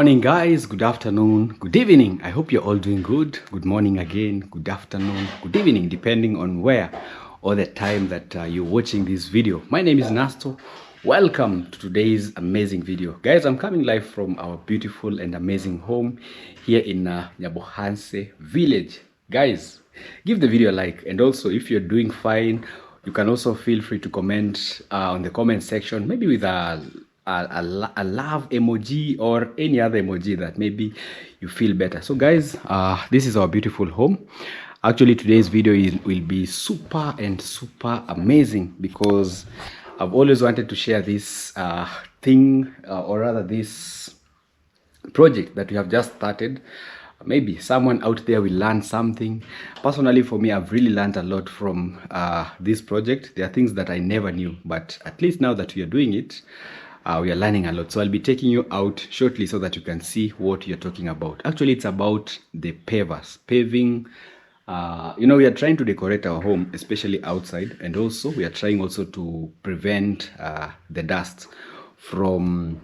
morning, guys. Good afternoon, good evening. I hope you're all doing good. Good morning again, good afternoon, good evening, depending on where or the time that you're watching this video. My name is Nasto. Welcome to today's amazing video. Guys, I'm coming live from our beautiful and amazing home here in Nyabohanse village. Guys, give the video a like, and also if you're doing fine, you can also feel free to comment on the comment section, maybe with a love emoji or any other emoji that maybe you feel better. So guys, this is our beautiful home. Actually, today's video will be super amazing because I've always wanted to share this thing, or rather this project that we have just started. Maybe someone out there will learn something. Personally, for me, I've really learned a lot from this project. There are things that I never knew, but at least now that we are doing it, we are learning a lot. So I'll be taking you out shortly so that you can see what you're talking about. Actually, it's about the pavers, paving. You know, we are trying to decorate our home, especially outside, and also we are trying also to prevent the dust from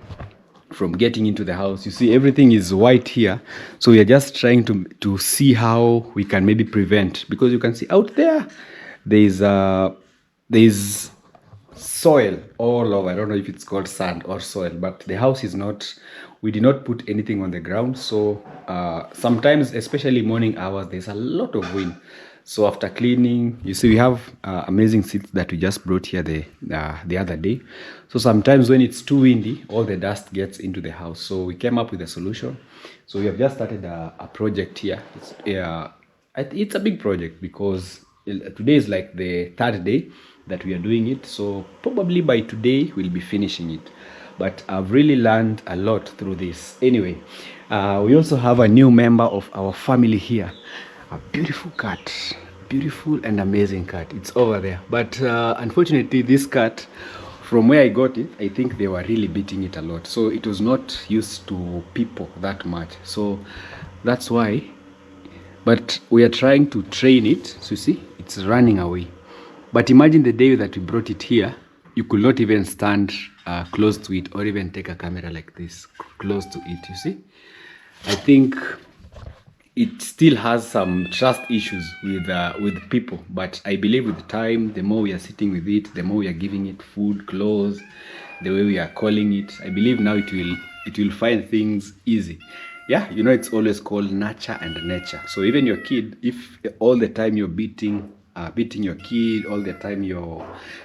getting into the house. You see, everything is white here, so we are just trying to see how we can maybe prevent, because you can see out there there's soil all over. I don't know if it's called sand or soil, but the house is not, we did not put anything on the ground. So sometimes, especially morning hours, there's a lot of wind. So after cleaning, you see we have amazing seats that we just brought here the other day. So sometimes when it's too windy, all the dust gets into the house. So we came up with a solution. So we have just started a project here. It's a big project because today is like the third day that we are doing it. So probably by today we'll be finishing it. But I've really learned a lot through this. Anyway, we also have a new member of our family here. A beautiful cat, beautiful and amazing cat. It's over there, but unfortunately this cat, from where I got it, I think they were really beating it a lot, so it was not used to people that much. So that's why, but we are trying to train it. So you see, it's running away. But imagine the day that we brought it here, you could not even stand close to it or even take a camera like this close to it. You see, I think it still has some trust issues with people, but I believe with time, the more we are sitting with it, the more we are giving it food, clothes, the way we are calling it, I believe now it will find things easy. Yeah, you know, it's always called nurture and nature. So even your kid, if all the time you're beating your kid, all the time you're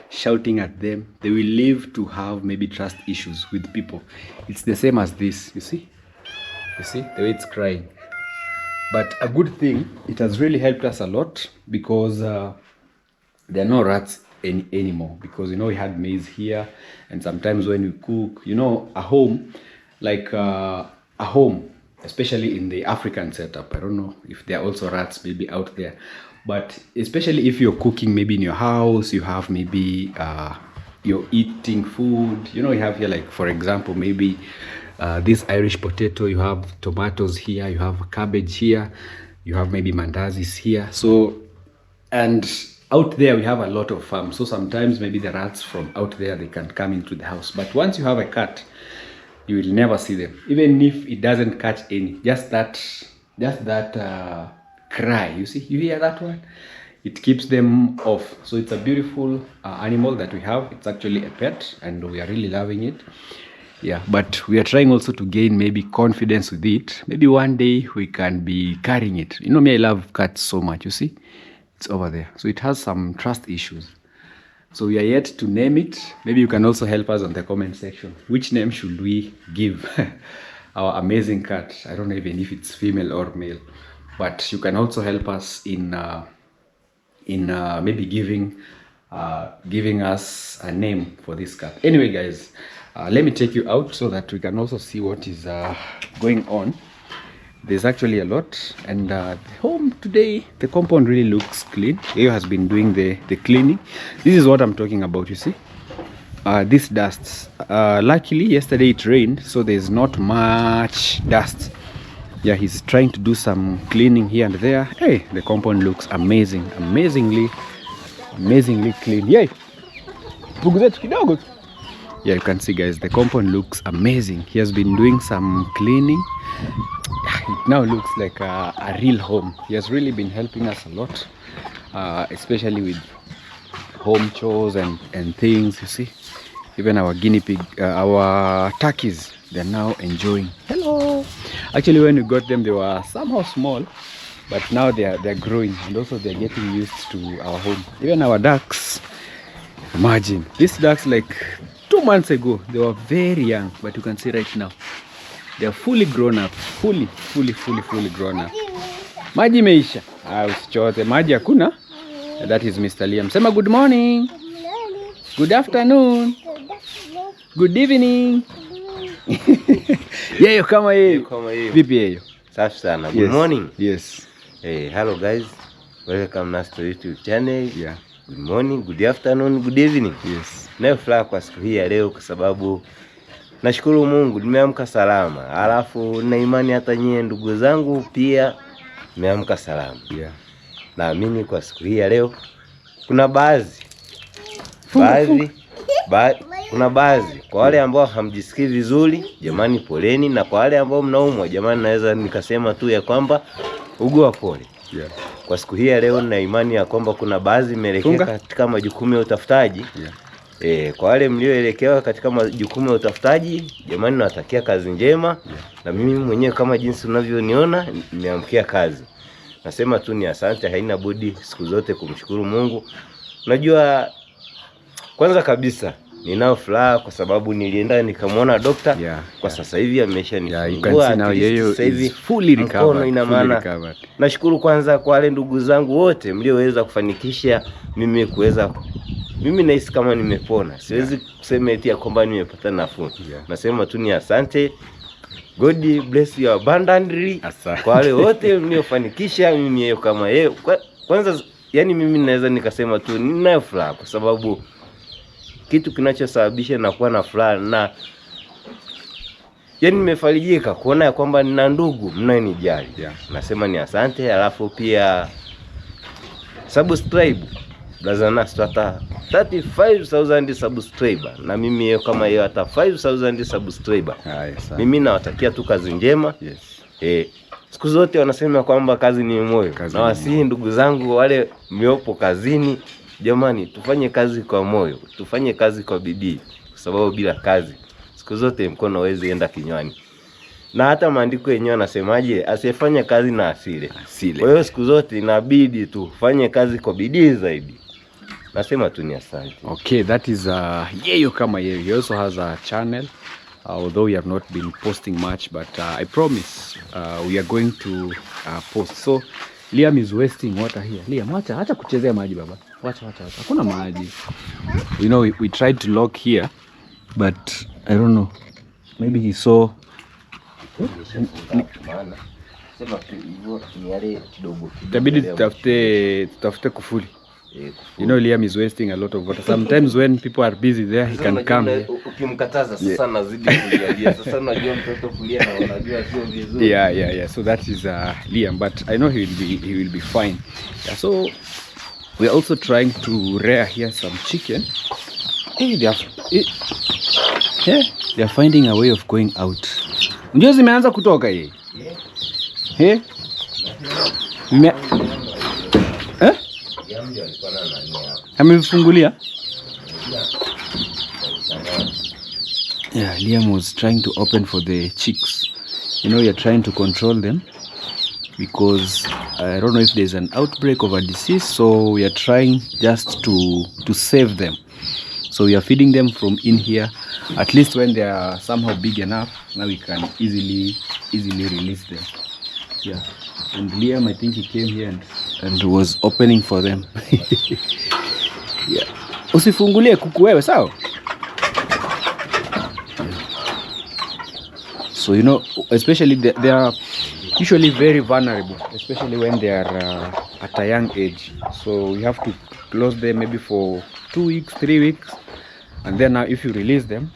shouting at them, they will live to have maybe trust issues with people. It's the same as this. You see the way it's crying. But a good thing, it has really helped us a lot because there are no rats anymore. Because, you know, we had maize here, and sometimes when we cook, you know, a home, especially in the African setup, I don't know if there are also rats maybe out there, but especially if you're cooking maybe in your house, you have maybe you're eating food, you know, you have here, like for example, maybe this Irish potato, you have tomatoes here, you have cabbage here, you have maybe mandazis here. So, and out there we have a lot of farms. So sometimes maybe the rats from out there, they can come into the house. But once you have a cat, you will never see them. Even if it doesn't catch any, just that cry, you see, you hear that one? It keeps them off. So it's a beautiful animal that we have. It's actually a pet and we are really loving it. Yeah, but we are trying also to gain maybe confidence with it. Maybe one day we can be carrying it. You know me, I love cats so much, you see? It's over there. So it has some trust issues. So we are yet to name it. Maybe you can also help us on the comment section. Which name should we give our amazing cat? I don't know even if it's female or male. But you can also help us in maybe giving us a name for this cat. Anyway, guys, let me take you out so that we can also see what is going on. There's actually a lot, and the home today, the compound really looks clean. Leo has been doing the cleaning. This is what I'm talking about, you see. This dust. Luckily, yesterday it rained, so there's not much dust. Yeah, he's trying to do some cleaning here and there. Hey, the compound looks amazing, amazingly clean. Yay! Yeah, you can see guys, the compound looks amazing. He has been doing some cleaning. It now looks like a real home. He has really been helping us a lot, especially with home chores and things. You see, even our guinea pig, our turkeys, they're now enjoying. Hello. Actually, when we got them, they were somehow small, but now they're growing, and also they're getting used to our home. Even our ducks, imagine these ducks, like 2 months ago they were very young, but you can see right now they're fully grown up, fully grown up. Maji meisha, usichote maji hakuna. That is Mr. Liam. Sema good morning, good afternoon, good evening. Yeyo kama yeyo. Vipi yeyo? Safi sana. Good morning. Yes. Hey, hello guys. Welcome Nasto YouTube channel. Yeah. Good morning, good afternoon, good evening. Yes. Nayo furaha kwa siku hii ya leo kwa sababu nashukuru Mungu nimeamka salama. Alafu na imani hata nyie ndugu zangu pia nimeamka salama. Yeah. Naamini kwa siku hii ya leo kuna baadhi kuna baadhi kwa wale ambao hamjisikii vizuri, jamani poleni, na kwa wale ambao mnaumwa, jamani naweza nikasema tu ya kwamba ugua pole. Yeah. Kwa siku hii ya leo na imani ya kwamba kuna baadhi mmeelekea katika majukumu ya utafutaji. Yeah. Kwa wale mlioelekewa katika majukumu ya utafutaji, jamani nawatakia kazi njema. Yeah. Na mimi mwenyewe kama jinsi unavyoniona nimeamkia kazi. Nasema tu ni asante, haina budi siku zote kumshukuru Mungu. Unajua kwanza kabisa ninao furaha kwa sababu nilienda nikamwona dokta. Yeah. Kwa sasa hivi ameshanifungua. Sasa hivi fully recovered. Ina maana nashukuru kwanza kwa wale ndugu zangu wote mlioweza kufanikisha mimi nahisi kama nimepona. Siwezi kusema eti ya kwamba nimepata nafuu. Yeah. Nasema tu ni asante. God bless you abundantly. Kwa wale wote mliofanikisha mimi yeye kama yeye. Kwanza yani mimi naweza nikasema tu ninayo furaha kwa sababu kitu kinachosababisha na kuwa na furaha na yani nimefarijika kuona ya kwamba nina ndugu mnayenijali. Yeah. Nasema ni asante. Alafu pia subscribe brother Nasto hata 35,000 subscriber, na mimi yeye kama yeye hata 5,000 subscriber. Yes, mimi nawatakia tu kazi njema. Yes. Siku zote wanasema kwamba kazi ni moyo. Na wasihi ndugu zangu wale mliopo kazini, jamani tufanye kazi kwa moyo, tufanye kazi kwa bidii, kwa sababu bila kazi siku zote mkono hawezi enda kinywani. Na hata maandiko yenyewe yanasemaje, asiyefanya kazi na asile. Kwa hiyo siku zote inabidi tufanye kazi kwa bidii zaidi. Nasema tu ni asante. Okay, that is yeyo kama yeyo. He also has a channel, although we have not been posting much, but I promise we are going to post. So Liam is wasting water here. Liam, acha kuchezea maji baba. Wacha. Hakuna maji. You know, we tried to lock here, but I don't know. Maybe he saw. Itabidi tutafute kufuli. You know, Liam is wasting a lot of water. Sometimes when people are busy there, he can come. Ukimkataza sasa nazidi kujalia. Sasa unajua mtoto kulia na unajua sio vizuri. Yeah. So that is Liam, but I know he will be fine. Yeah, so we are also trying to rear here some chicken. Hey, they are finding a way of going out. Unajua zimeanza kutoka hii. Hey? Amefungulia? Yeah, Liam was trying to open for the chicks. You know, you're trying to control them because I don't know if there's an outbreak of a disease, so we are trying just to save them. So we are feeding them from in here. At least when they are somehow big enough, now we can easily release them. Yeah. And Liam, I think he came here and was opening for them. Yeah. Usifungulie kuku wewe, sawa? So you know, especially they are usually very vulnerable, especially when they are at a young age. So we have to close them maybe for 2 weeks, 3 weeks, and then now if you release them,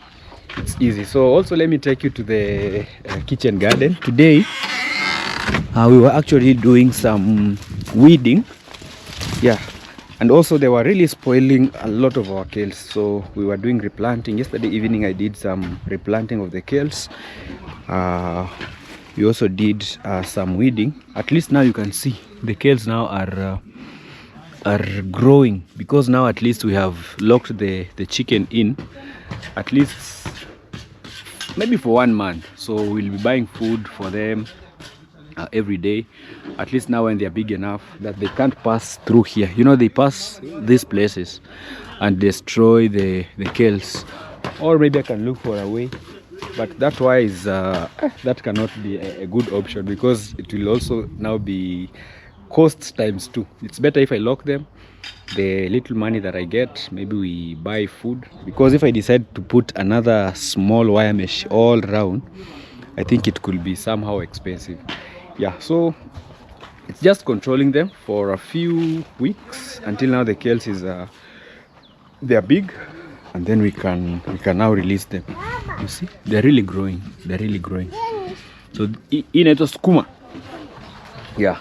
it's easy. So also let me take you to the kitchen garden. Today we were actually doing some weeding. Yeah, And also they were really spoiling a lot of our kales, so we were doing replanting. Yesterday evening I did some replanting of the kales. We also did some weeding. At least now you can see the kales now are growing, because now at least we have locked the chicken in, at least maybe for 1 month. So we'll be buying food for them every day, at least now when they are big enough that they can't pass through here. You know, they pass these places and destroy the kales. Or maybe I can look for a way, but that wise that cannot be a good option, because it will also now be cost times 2. It's better if I lock them. The little money that I get, maybe we buy food, because if I decide to put another small wire mesh all around, I think it could be somehow expensive. Yeah, so it's just controlling them for a few weeks until now the kales is they are big, and then we can now release them. You see, they're really growing, so inaitwa sukuma. Yeah,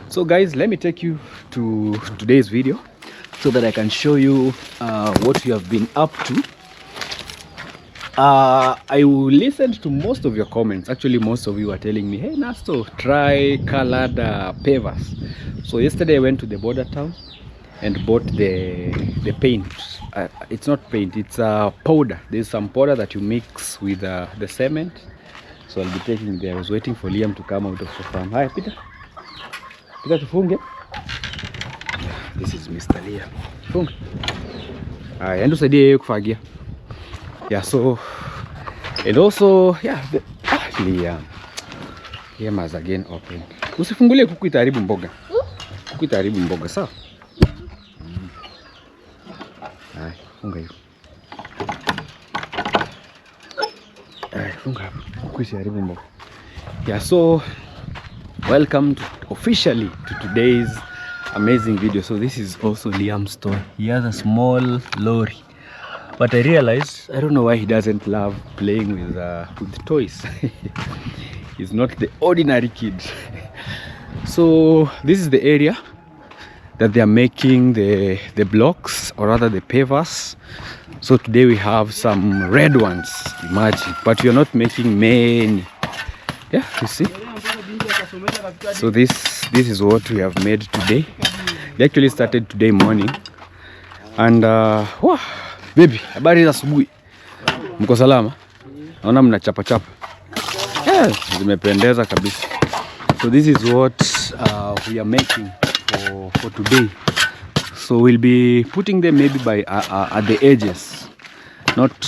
so guys, let me take you to today's video so that I can show you what you have been up to. I listened to most of your comments. Actually, most of you are telling me, hey Nasto, try colored pavers. So yesterday I went to the border town and bought the paint. It's not paint, it's powder. There's some powder that you mix with the cement. So I'll be taking there. I was waiting for Liam to come out of the farm. Hi, Peter. Peter, tufunge. This is Mr. Liam. Tufunge. And usaidie yeye kufagia. Yeah, so, and also, yeah, Liam has again open. Usifungulie kuku itaharibu mboga. Kuku itaharibu mboga, sawa? Hai, funga hiyo. Funga hapo. Kuku isiharibu mboga. Yeah, so welcome officially to today's amazing video. So this is also Liam's store. He has a small lorry. But I realized, I don't know why he doesn't love playing with toys. He's not the ordinary kid. So this is the area that they are making the blocks, or rather the pavers. So today we have some red ones, imagine, but we are not making many. Yeah, you see. So this is what we have made today. We actually started today morning, and wow. Baby, habari za asubuhi. Mko salama? Naona mna chapa chapa. Zimependeza kabisa. So this is what we are making for today. So we'll be putting them maybe by at the edges, not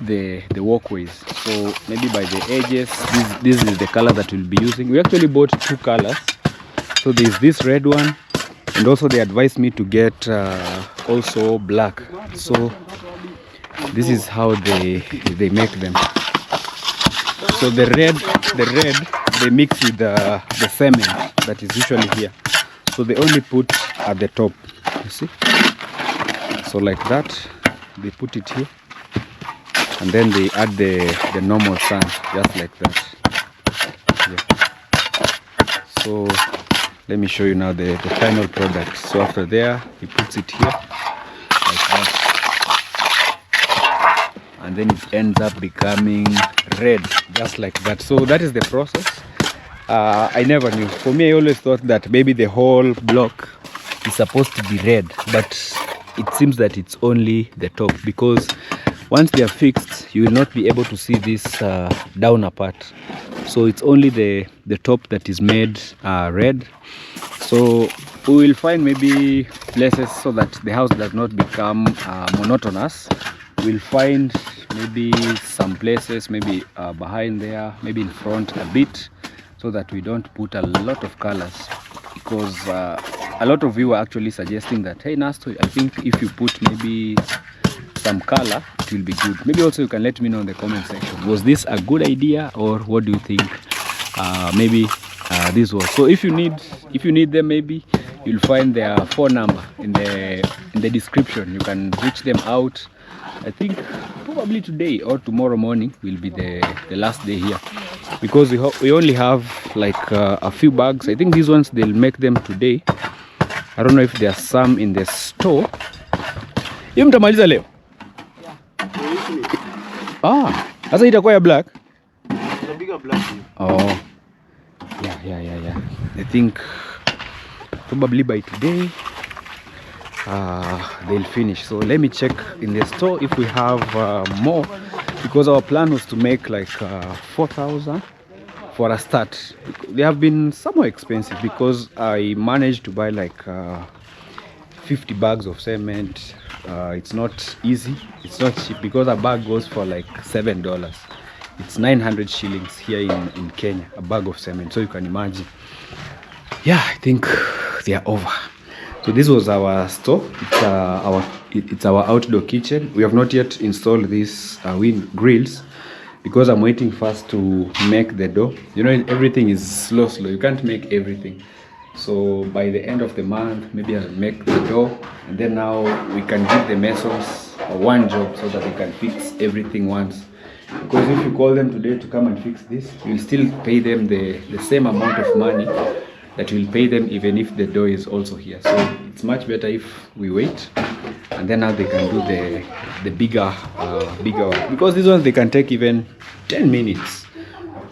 the walkways. So maybe by the edges. This is the color that we'll be using. We actually bought 2 colors. So there's this red one, and also they advised me to get also black. So this is how they make them. So the red they mix with the cement that is usually here. So they only put at the top, you see. So like that, they put it here, and then they add the normal sand, just like that. Yeah. So let me show you now the final product. So after there, he puts it here like that, and then it ends up becoming red, just like that. So that is the process. I never knew. For me, I always thought that maybe the whole block is supposed to be red, but it seems that it's only the top, because once they are fixed, you will not be able to see this down part. So it's only the top that is made red. So we will find maybe places so that the house does not become monotonous. We'll find maybe some places, maybe behind there, maybe in front a bit, so that we don't put a lot of colors, because a lot of you are actually suggesting that, hey Nasto, I think if you put maybe some color, it will be good. Maybe also you can let me know in the comment section, was this a good idea, or what do you think? Maybe this was. So if you need them, maybe you'll find their phone number in the description. You can reach them out. I think probably today or tomorrow morning will be the last day here, because we only have like a few bags. I think these ones they'll make them today, I don't know if there are some in the store. Hiyo mtamaliza leo? Sasa itakuwa ya black? Tunapiga black. Oh. Yeah. I think probably by today they'll finish. So let me check in the store if we have more, because our plan was to make like 4,000 for a start. They have been somewhat expensive because I managed to buy like 50 bags of cement. It's not easy, it's not cheap, because a bag goes for like $7. It's 900 shillings here in Kenya, a bag of cement. So you can imagine. Yeah, I think they are over. So this was our store. It's our outdoor kitchen. We have not yet installed these wind grills because I'm waiting first to make the dough. You know, everything is slow. You can't make everything. So by the end of the month, maybe I'll make the dough, and then now we can give the masons one job so that they can fix everything once. Because if you call them today to come and fix this, you'll still pay them the same amount of money that you'll pay them even if the dough is also here. So it's much better if we wait, and then now they can do the bigger one, because these ones they can take even 10 minutes,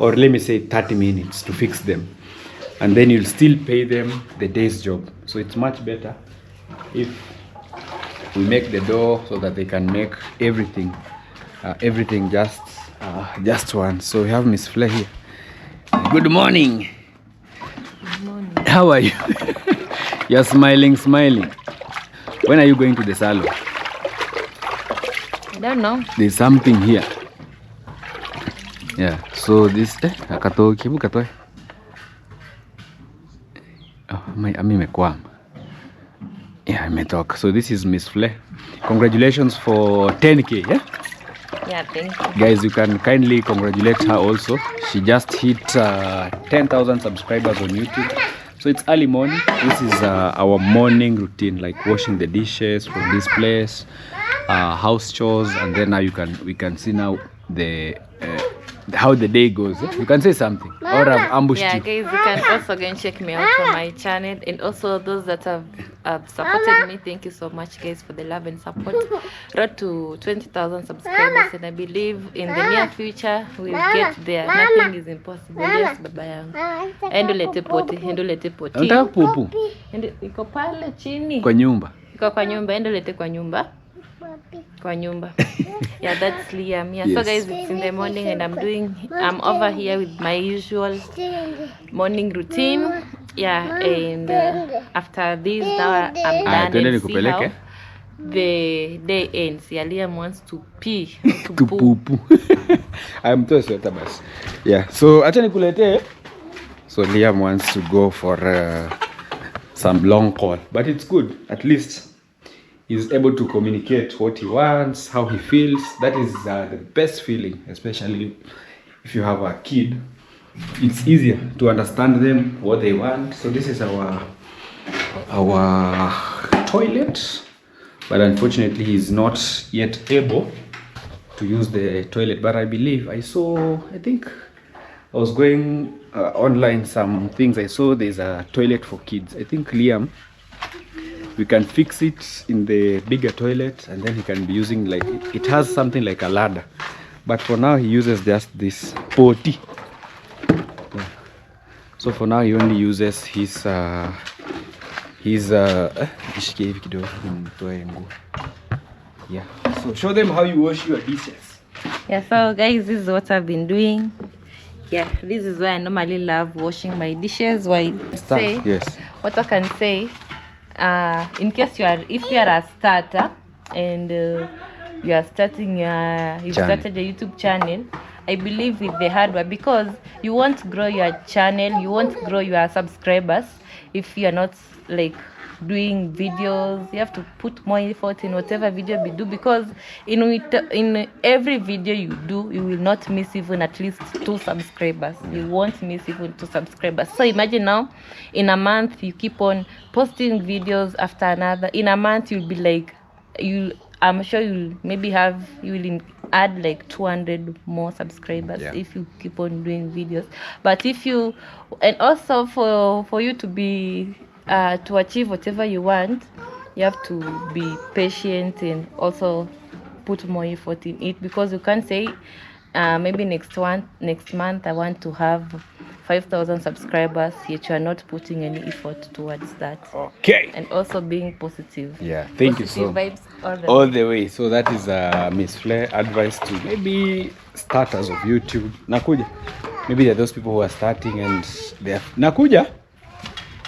or let me say 30 minutes to fix them, and then you'll still pay them the day's job. So it's much better if we make the dough so that they can make everything just once. So we have Miss Flair here. Good morning. Good morning. How are you? You're smiling. When are you going to the salon? I don't know. There's something here. Yeah, so this akatoe. Amekwama. Yeah, imetoka. So this is Miss Flair. Congratulations for 10K, yeah? Yeah, thank you. Guys, you can kindly congratulate her also. She just hit 10,000 subscribers on YouTube. So it's early morning. This is our morning routine, like washing the dishes from this place, house chores, and then now we can see now the how the day goes. You can say something, or I've ambushed Yeah, you. guys, you can also go and check me out on my channel, and also those that have supported me. Thank you so much, guys, for the love and support. Road to 20,000 subscribers, and I believe in the near future we'll get there. Nothing is impossible. Yes, baba yangu. Endulete poti. Nataka pupu Iko pale chini. kwa nyumba. Iko kwa nyumba, endulete kwa nyumba. Yeah, that's Liam. Yeah, yes. So guys, it's in the morning and I'm over here with my usual morning routine. Yeah, and after this now I'm done and see how the day ends. Yeah, Liam wants to pee. To poop. I'm so sorry, Tabas. Yeah, so acha nikulete. So Liam wants to go for some long call, but it's good. At least he's able to communicate what he wants, how he feels. That is the best feeling, especially if you have a kid. It's easier to understand them, what they want. So this is our toilet, but unfortunately he's not yet able to use the toilet. But I believe I think I was going online some things. I saw there's a toilet for kids. I think Liam, we can fix it in the bigger toilet, and then he can be using, like, it has something like a ladder, but for now he uses just this potty. Yeah. So for now he only uses his yeah. So show them how you wash your dishes. Yeah, so guys, this is what I've been doing. Yeah, this is why I normally love washing my dishes. What I can say, in case if you are a starter and you are starting you've started a YouTube channel, I believe with the hardware, because you won't grow your channel, you won't grow your subscribers if you are not like doing videos. You have to put more effort in whatever video you do, because in every video you do, you will not miss even at least 2 subscribers. You won't miss even 2 subscribers. So imagine now, in a month you keep on posting videos after another. In a month you'll be like, I'm sure you will add like 200 more subscribers if you keep on doing videos. But if you, and also for you to be to achieve whatever you want, you have to be patient and also put more effort in it, because you can't say maybe next month I want to have 5,000 subscribers, yet you are not putting any effort towards that. Okay. And also being positive. Yeah, thank you so much. All the way. So that is Miss Flair advice to maybe starters of YouTube. Nakuja. Maybe there are those people who are starting and they are Nakuja.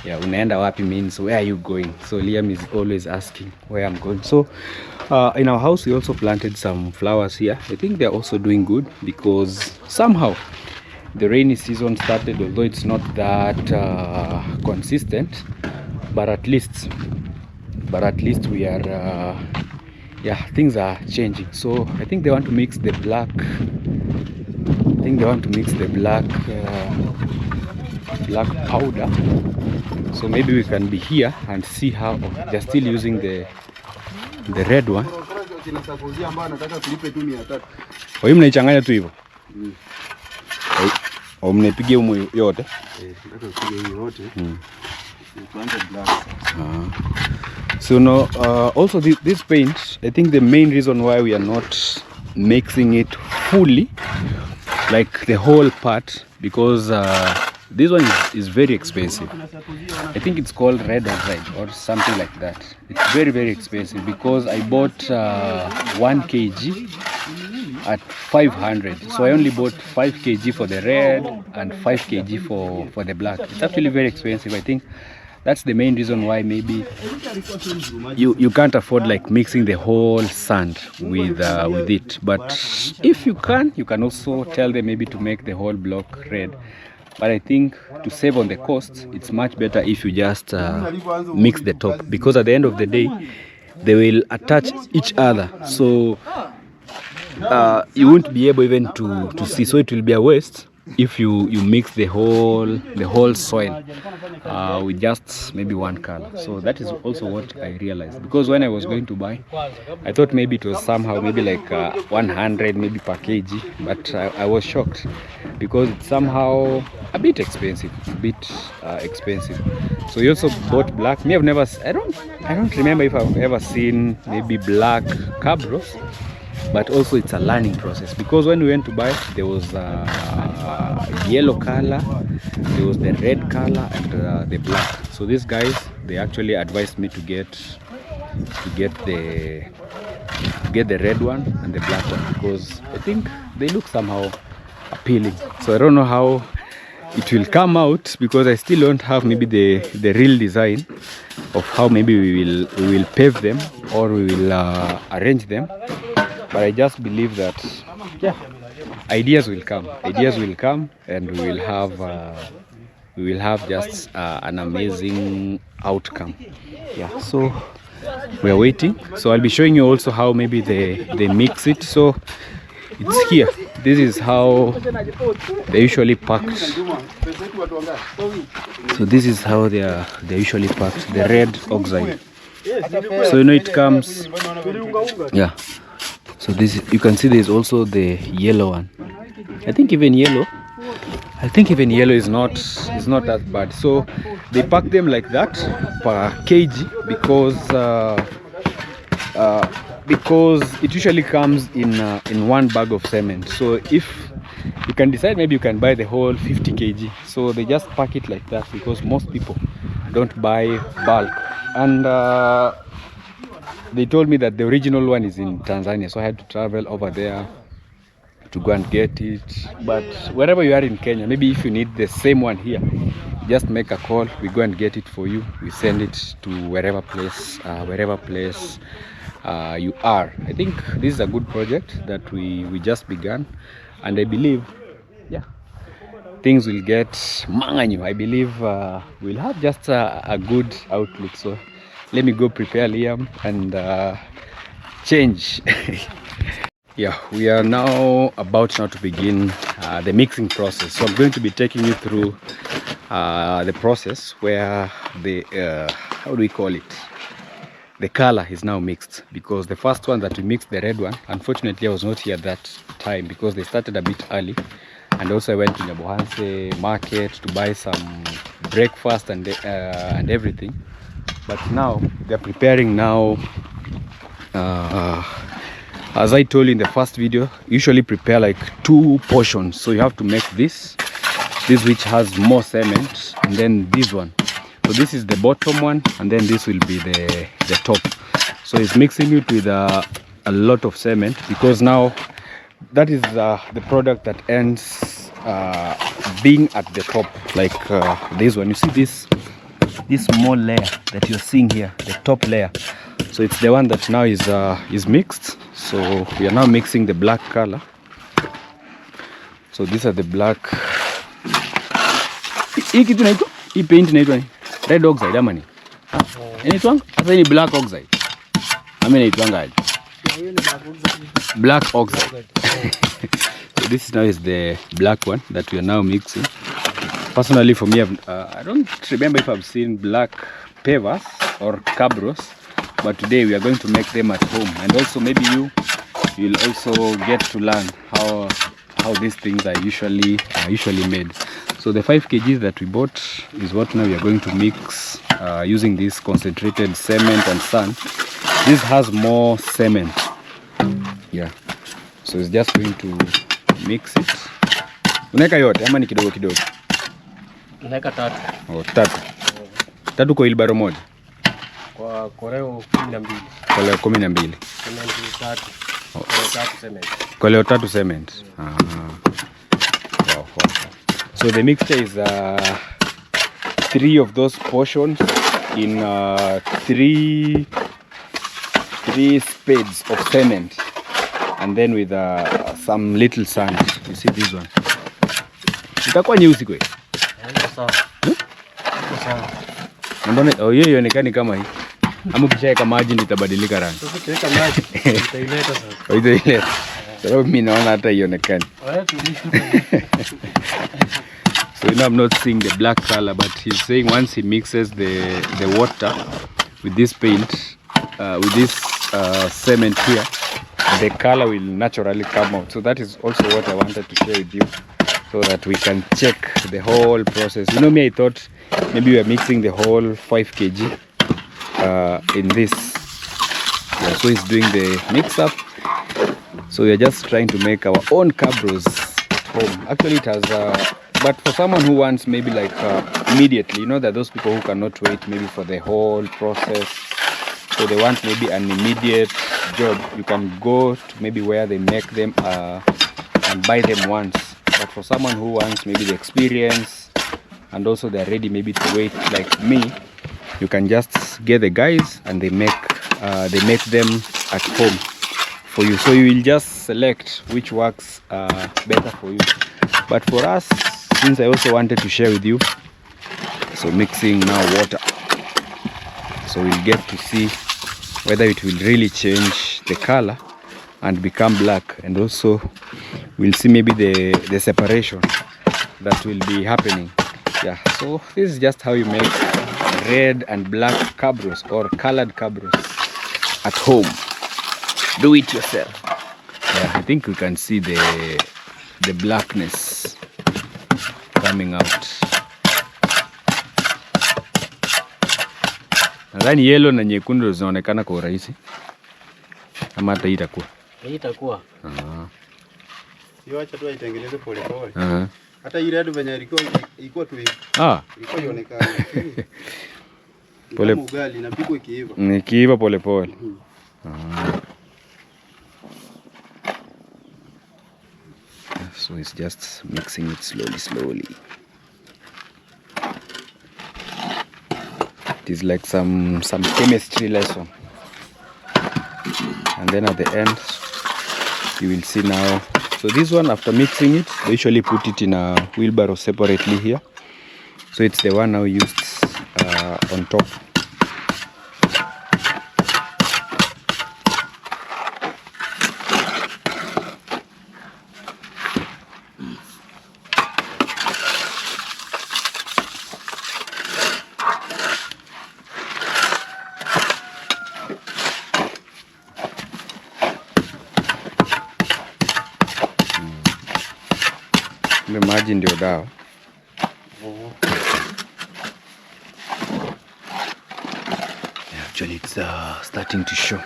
Yeah, unaenda wapi means where are you going? So Liam is always asking where I'm going. So in our house we also planted some flowers here. I think they're also doing good because somehow the rainy season started, although it's not that consistent, but at least we are yeah, things are changing. So I think they want to mix the black black powder, so maybe we can be here and see how they're still using the red one. Kwa hiyo mnaichanganya tu hivyo. Au mnaipigia humo yote? So no, also this paint, I think the main reason why we are not mixing it fully, like the whole part, because this one is very expensive. I think it's called red and red or something like that. It's very, very expensive because I bought 1 kg at 500. So I only bought 5 kg for the red and 5 kg for the black. It's actually very expensive. I think that's the main reason why maybe you can't afford like mixing the whole sand with it. But if you can also tell them maybe to make the whole block red. But I think to save on the cost, it's much better if you just mix the top, because at the end of the day they will attach each other, so you won't be able even to see, so it will be a waste if you mix the whole soil with just maybe one color. So that is also what I realized, because when I was going to buy, I thought maybe it was somehow maybe like 100 maybe per kg, but I was shocked because it's somehow a bit expensive, So you also bought black. Me, I don't remember if I've ever seen maybe black cabros, but also it's a learning process, because when we went to buy, there was yellow color, there was the red color, and the black. So these guys, they actually advised me to get the red one and the black one, because I think they look somehow appealing. So I don't know how it will come out, because I still don't have maybe the real design of how maybe we will pave them or we will arrange them. But I just believe that, yeah, ideas will come, and we will have just an amazing outcome. Yeah, so we are waiting. So I'll be showing you also how maybe they mix it. So it's here. This is how they usually packed. So this is how they are usually packed, the red oxide. So you know it comes, yeah. So this, you can see there's also the yellow one. I think even yellow is not that bad. So they pack them like that per kg, because it usually comes in one bag of cement. So if you can decide, maybe you can buy the whole 50 kg. So they just pack it like that because most people don't buy bulk. And they told me that the original one is in Tanzania, so I had to travel over there to go and get it. But wherever you are in Kenya, maybe if you need the same one here, just make a call, we go and get it for you. We send it to wherever place you are. I think this is a good project that we just began, and I believe, yeah, things will get manganyo. I believe we'll have just a good outlook. So let me go prepare Liam and change. Yeah, we are now about to begin the mixing process. So I'm going to be taking you through the process where the how do we call it, the color is now mixed, because the first one that we mixed, the red one, unfortunately I was not here that time because they started a bit early. and also I went to Nyabohanse market to buy some breakfast and everything. But now they're preparing now. As I told you in the first video, usually prepare like 2 portions. So you have to make this which has more cement, and then this one. So this is the bottom one, and then this will be the top. So it's mixing it with a lot of cement, because now that is the product that ends being at the top, like this one. You see this small layer that you're seeing here, the top layer. So it's the one that now is mixed. So we are now mixing the black color. So these are the black. Hii paint inaitwa ni red oxide ama ni? Inaitwa sasa ni black oxide. Ama inaitwa aje? Black oxide. So this now is the black one that we are now mixing. Personally, for me, I don't remember if I've seen black pavers or cabros, but today we are going to make them at home, and also maybe you'll also get to learn how these things are usually made. So the 5 kgs that we bought is what now we are going to mix using this concentrated cement and sand. This has more cement, yeah. So it's just going to mix it. Unaweka yote ama ni kidogo kidogo? Unaweka 3. Oh, 3. 3 kwa ilbaro moja. Kwa koreo 12. Koreo 12. Cement 3. Koreo 3 cement. Koreo 3 cement. Wow. So the mixture is 3 of those portions in 3 spades of cement, and then with some little sand. You see this one. Itakuwa nyeusi kweli? Sawa. Sawa. Mbona hiyo ionekani kama hii? Ama ukishaweka maji ndio itabadilika rangi. Sasa ukiweka maji itaileta sasa. Itaileta. Sababu mimi naona hata ionekani. So you know, I'm not seeing the black color, but he's saying once he mixes the water with this paint, with this cement here, the color will naturally come out. So that is also what I wanted to share with you, so that we can check the whole process. You know me, I thought maybe we are mixing the whole 5 kg in this. Yeah, so he's doing the mix up. So we are just trying to make our own cabros at home. Actually it has but for someone who wants maybe like immediately, you know, that those people who cannot wait maybe for the whole process, so they want maybe an immediate job, you can go to maybe where they make them and buy them once. But for someone who wants maybe the experience, and also they're ready maybe to wait like me, you can just get the guys and they make them at home for you. So you will just select which works better for you. But for us, since I also wanted to share with you, so mixing now water, so we'll get to see whether it will really change the color and become black, and also we'll see maybe the separation that will be happening. Yeah, so this is just how you make red and black cabros or colored cabros at home. Do it yourself. Yeah, I think we can see the blackness coming out. Nadhani yellow na nyekundu zinaonekana kwa urahisi. Ama hata itakuwa. Itakuwa. Hiyo acha tu aitengeneze pole pole. Hata ile red venye ilikuwa tu hivi. Ilikuwa ionekana. Pole ugali inapikwa ikiiva. Ikiiva pole pole. So it's just mixing it slowly. It is like some chemistry lesson. And then at the end, you will see now. So this one, after mixing it, they usually put it in a wheelbarrow separately here. So it's the one now used on top. maji ndio dawa. Actually, it's starting to show.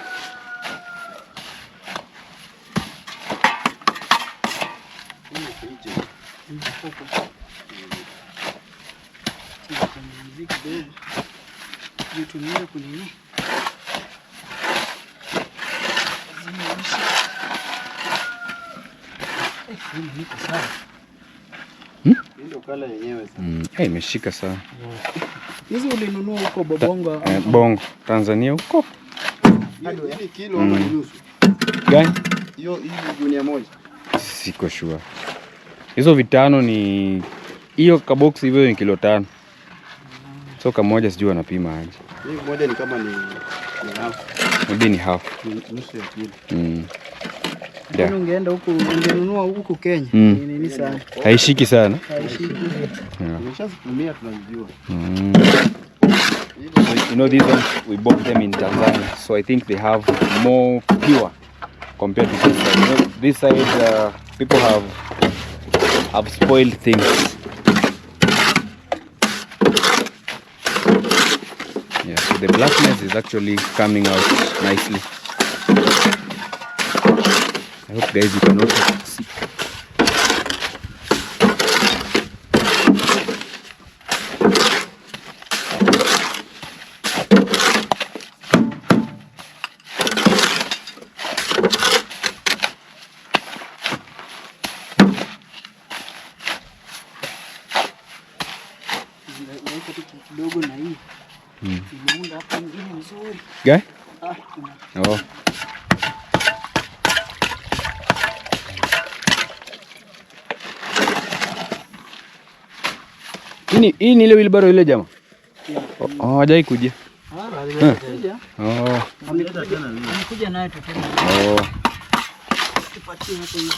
Imeshika sana. Hizi ulinunua huko Bongo? Bongo, Tanzania huko. Hii kilo ama nusu? Gani? Hiyo hii gunia moja. Siko sure. Hizo vitano ni hiyo kabox hivyo ni kilo 5. So kamoja sijui anapima aje. Hii moja ni kama ni half. Maybe ni half. Nusu ya kilo. Yeah. Ungeenda huko ungenunua huko Kenya. Ni nini sana? Haishiki sana. Haishiki. Nimeshazitumia tunajua. You know, these ones we bought them in Tanzania, so I think they have more pure compared to this side. You know, this side people have spoiled things. Yeah, so the blackness is actually coming out nicely. I hope guys you can also see. Guy? Oh. Hii ni ile wheelbarrow ile jamaa? Oh, hajai kuja. Oh. Amekuja naye tu tena. Oh. Tupatie hapo hiyo.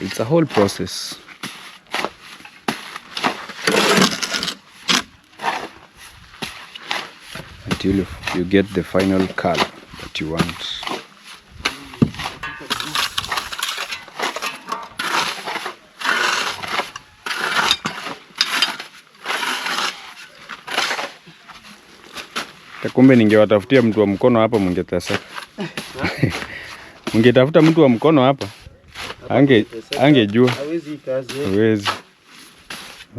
It's a whole process. Until you get the final color that you want. Kumbe ningewatafutia mtu wa mkono hapa mungeteseka. Mungetafuta mtu wa mkono hapa. Angejua. Hawezi kazi. Hawezi.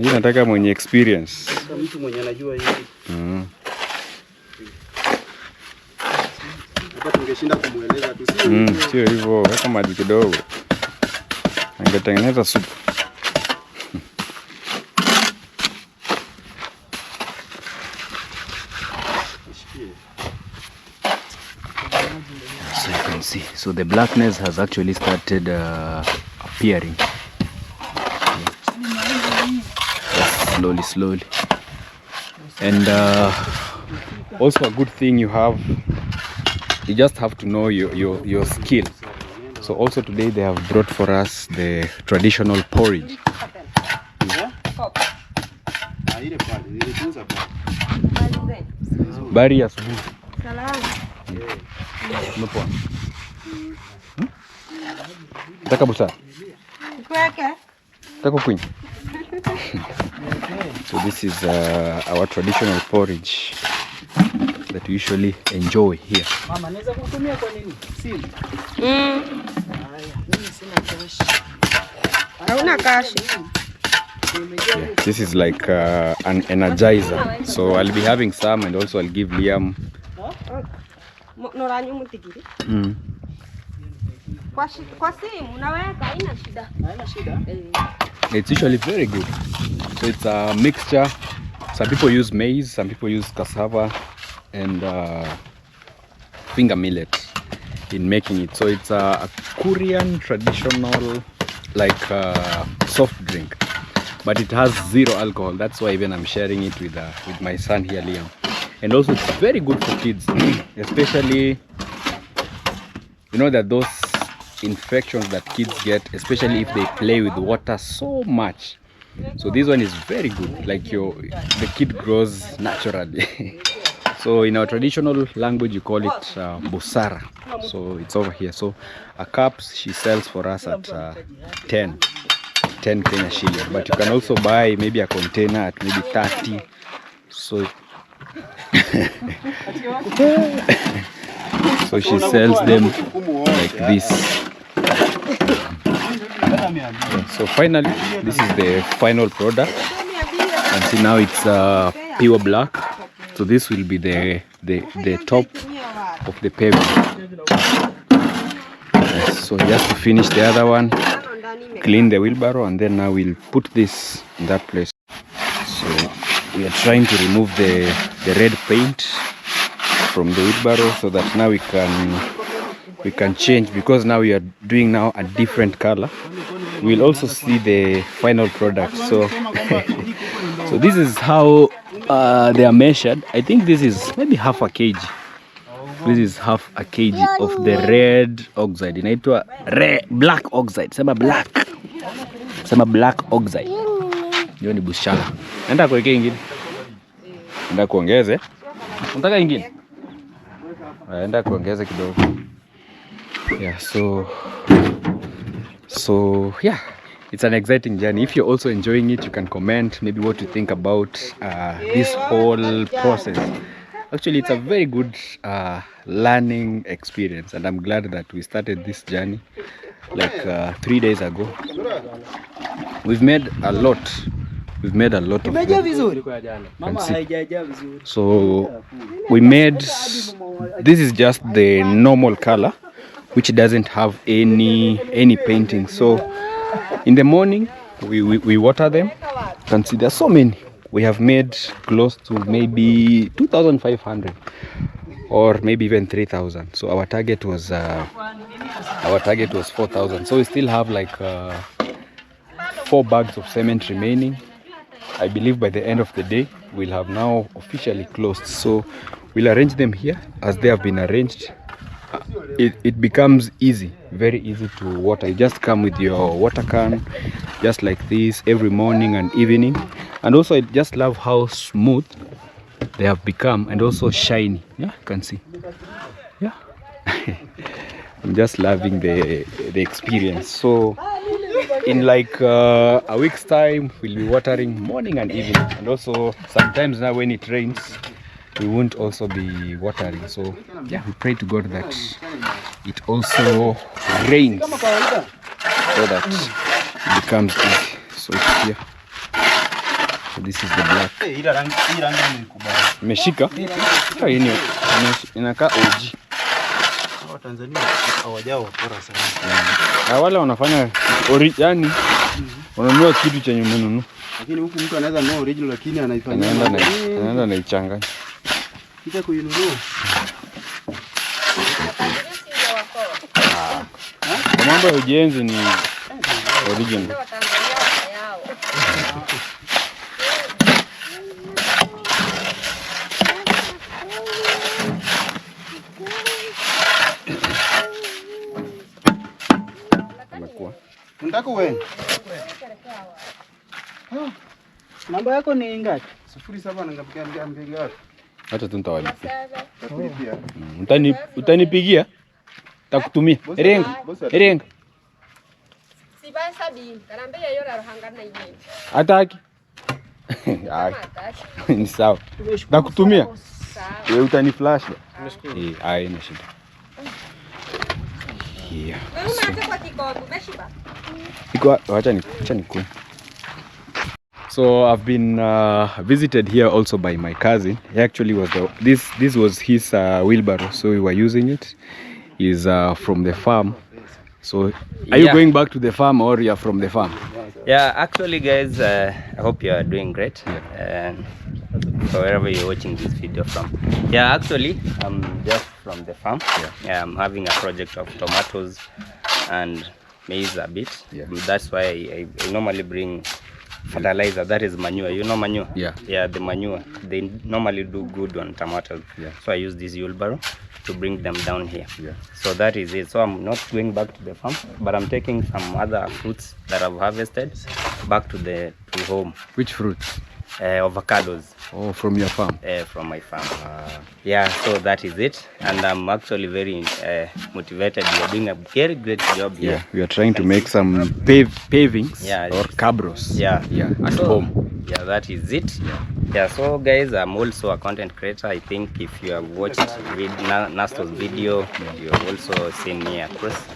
Hii nataka mwenye experience. Mtu mwenye anajua hivi. Hapa tungeshinda kumueleza tu sio hivyo, weka maji kidogo. Angetengeneza supu. So you can see, so the blackness has actually started appearing. Yes, slowly. And also a good thing you just have to know your skill. So also today they have brought for us the traditional porridge. Bari asubuhi. Nataka busa. Nataka kunywa. So this is our traditional porridge that we usually enjoy here. Mama, naweza kutumia kwa nini? Simu. Mimi sina cash. Hauna cash? Yeah, this is like an energizer. So I'll be having some, and also I'll give Liam. It's usually very good. So it's a mixture. Some people use maize, some people use cassava and finger millet in making it. So it's a Korean traditional like soft drink, but it has 0 alcohol. That's why even I'm sharing it with my son here, Liam. And also it's very good for kids, especially, you know, that those infections that kids get, especially if they play with water so much. So this one is very good, like the kid grows naturally. So in our traditional language, you call it busara. So it's over here. So a cup she sells for us at 10 Kenya shilling. But you can also buy maybe a container at maybe 30. So so she sells them like this. So finally, this is the final product. And see, now it's pure black. So this will be the top of the paver. Yes, so just to finish the other one, clean the wheelbarrow, and then now we'll put this in that place. So we are trying to remove the red paint from the wheelbarrow so that now we can change, because now we are doing now a different color. We'll also see the final product. So so this is how they are measured. I think this is maybe half a kg. This is half a kg of the red oxide. Inaitwa black oxide. Sema black oxide. Hiyo ni bushala. Nenda kuwekea ingine. Nenda kuongeze. Unataka ingine? Nenda kuongeze kidogo. Yeah, so yeah, it's an exciting journey. If you're also enjoying it, you can comment maybe what you think about this whole process. Actually, it's a very good learning experience, and I'm glad that we started this journey like 3 days ago. We've made a lot of them. So we made, this is just the normal color, which doesn't have any painting. So in the morning we water them. You can see there's so many. We have made close to maybe 2,500 or maybe even 3,000. So our target was 4,000. So we still have like 4 bags of cement remaining. I believe by the end of the day we'll have now officially closed. So we'll arrange them here as they have been arranged. It becomes easy, very easy to water. You just come with your water can, just like this, every morning and evening. And also I just love how smooth they have become, and also shiny. Yeah, you can see. Yeah. I'm just loving the experience. So in like a week's time we'll be watering morning and evening, and also sometimes now when it rains we won't also be watering. So yeah, we pray to God that it also rains so that it becomes easy. So it's here. So this is the black. Meshika inakaa OG. Tanzania hawajao bora sana. Na wale wanafanya yani wananunua kitu chenye mnunua. Lakini huku mtu anaweza nunua original lakini anaifanyia anaenda na ichanganya. Kisha kuinunua. Kwa mambo ya ujenzi ni original. Unataka wewe? Namba yako ni ngapi? 07 na ngapi ngapi? Hata tu nitawalipia. Utanipigia? Takutumia. Erenga. Sibasa bin, karambia yora rohangana yeye. Hataki. Ni sawa. Takutumia. Wewe utani flash. Haina shida. Yeah. So I've been visited here also by my cousin. He actually was this was his wheelbarrow, so we were using it. He's from the farm. So are you going back to the farm, or you are from the farm? Yeah, actually guys, I hope you are doing great. So wherever you're watching this video from. Yeah, actually I'm just from the farm. Yeah, I'm having a project of tomatoes and maize a bit. That's why I normally bring fertilizer. That is manure. You know manure? Yeah, the manure. They normally do good on tomatoes. So I use this wheelbarrow to bring them down here. So that is it. So I'm not going back to the farm, but I'm taking some other fruits that I've harvested back to home. Which fruits? avocados. Oh, from your farm? From my farm. Yeah, so that is it. And I'm actually very motivated. You're doing a very great job here. Yeah, we are trying to make some pavings or cabros. Yeah, at home. Yeah, that is it. Yeah, so guys, I'm also a content creator. I think if you have watched Nasto's video, you have also seen me across.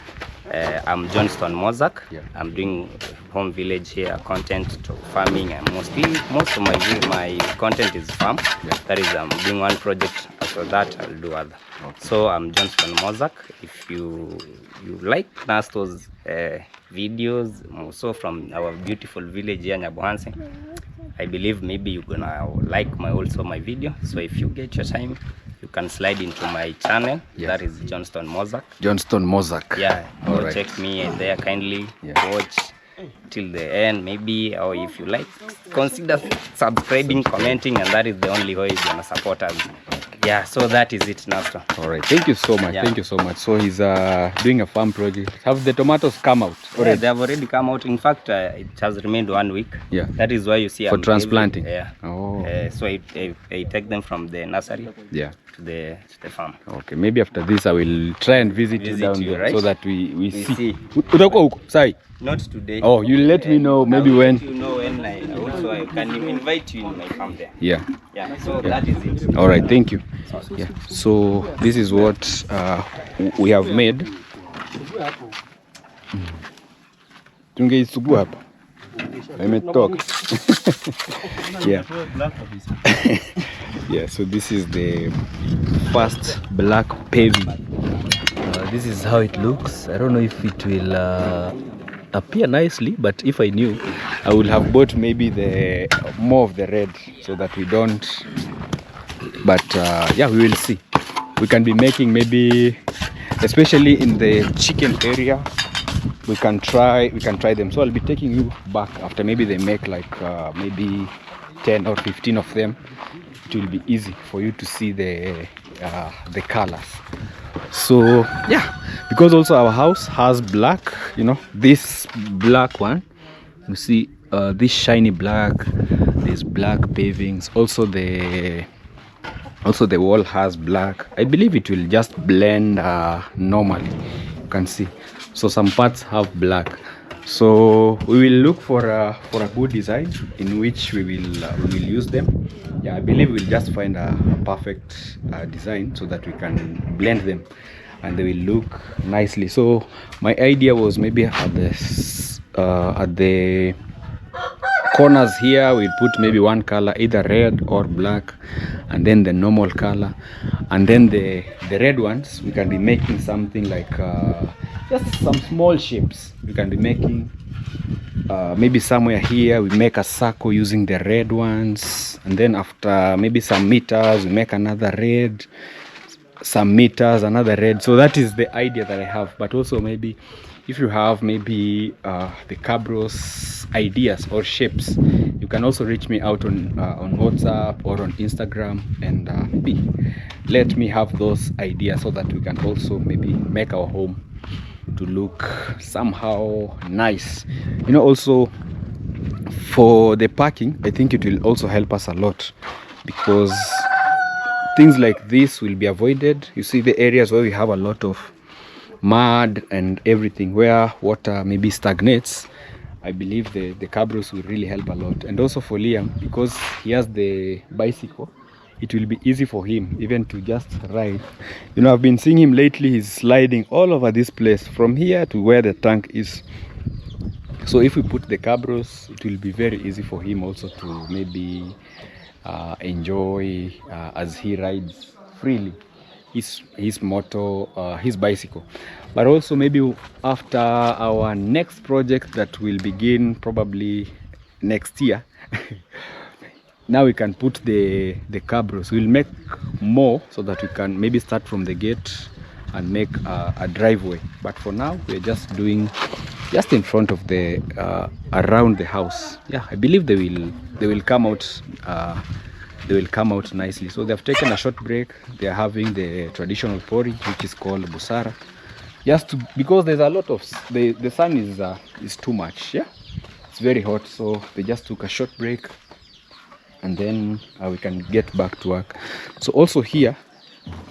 I'm Johnston Mozak. I'm doing home village here, content to farming, and most of my content is farm. That is, I'm doing one project. After that, I'll do other. So I'm Johnston Mozak. If you like Nasto's videos, also from our beautiful village here in Nyabohansi, I believe maybe you're gonna like my video. So if you get your time, you can slide into my channel. That is Johnston Mozak. Johnston Mozak. Yeah, check me there kindly. Watch till the end maybe, or if you like, consider subscribing, commenting, and that is the only way you're gonna support us. Yeah, so that is it, Nasto. All right, thank you so much. Thank you so much. So he's doing a farm project. Have the tomatoes come out already? Yeah, they have already come out. In fact, it has remained 1 week. Yeah, that is why you see for transplanting. Oh, so I take them from the nursery to the farm. Okay, maybe after this I will try and visit you down there, right? So that we see. Sai. Not today. Oh, you let me know maybe when. You know when I can invite you in my farm there. Yeah. So that is it. All right, thank you. Yeah. So this is what we have made. Tungeisugu hapa. Imetoka. Yeah. Yeah, so this is the first black paving. This is how it looks. I don't know if it will appear nicely, but if I knew, I would have bought maybe the more of the red so that we don't. But yeah, we will see. We can be making maybe, especially in the chicken area, we can try them. So I'll be taking you back after maybe they make like maybe 10 or 15 of them. It will be easy for you to see the colors. So yeah, because also our house has black, you know, this black one, you see this shiny black, there's black pavings, also the wall has black. I believe it will just blend normally, you can see. So some parts have black. So we will look for a good design in which we will use them. Yeah, I believe we'll just find a perfect design so that we can blend them and they will look nicely. So my idea was maybe at the corners here we put maybe one color, either red or black, and then the normal color, and then the red ones we can be making something like just some small shapes. We can be making maybe somewhere here we make a circle using the red ones, and then after maybe some meters we make another red, some meters another red. So that is the idea that I have. But also maybe if you have maybe the cabros ideas or shapes, you can also reach me out on WhatsApp or on Instagram, and maybe let me have those ideas so that we can also maybe make our home to look somehow nice. You know, also for the parking, I think it will also help us a lot, because things like this will be avoided. You see the areas where we have a lot of mud and everything, where water maybe stagnates, I believe the cabros will really help a lot. And also for Liam, because he has the bicycle, it will be easy for him even to just ride. You know, I've been seeing him lately, he's sliding all over this place from here to where the tank is. So if we put the cabros, it will be very easy for him also to maybe enjoy as he rides freely his motor, his bicycle. But also maybe after our next project that will begin probably next year, now we can put the cabros. We'll make more so that we can maybe start from the gate and make a driveway. But for now we're just doing just in front of the around the house. Yeah, I believe they will come out. They will come out nicely. So they've taken a short break. They are having the traditional porridge, which is called busara, because there's a lot of the sun is too much. Yeah, it's very hot, so they just took a short break and then we can get back to work. So also here,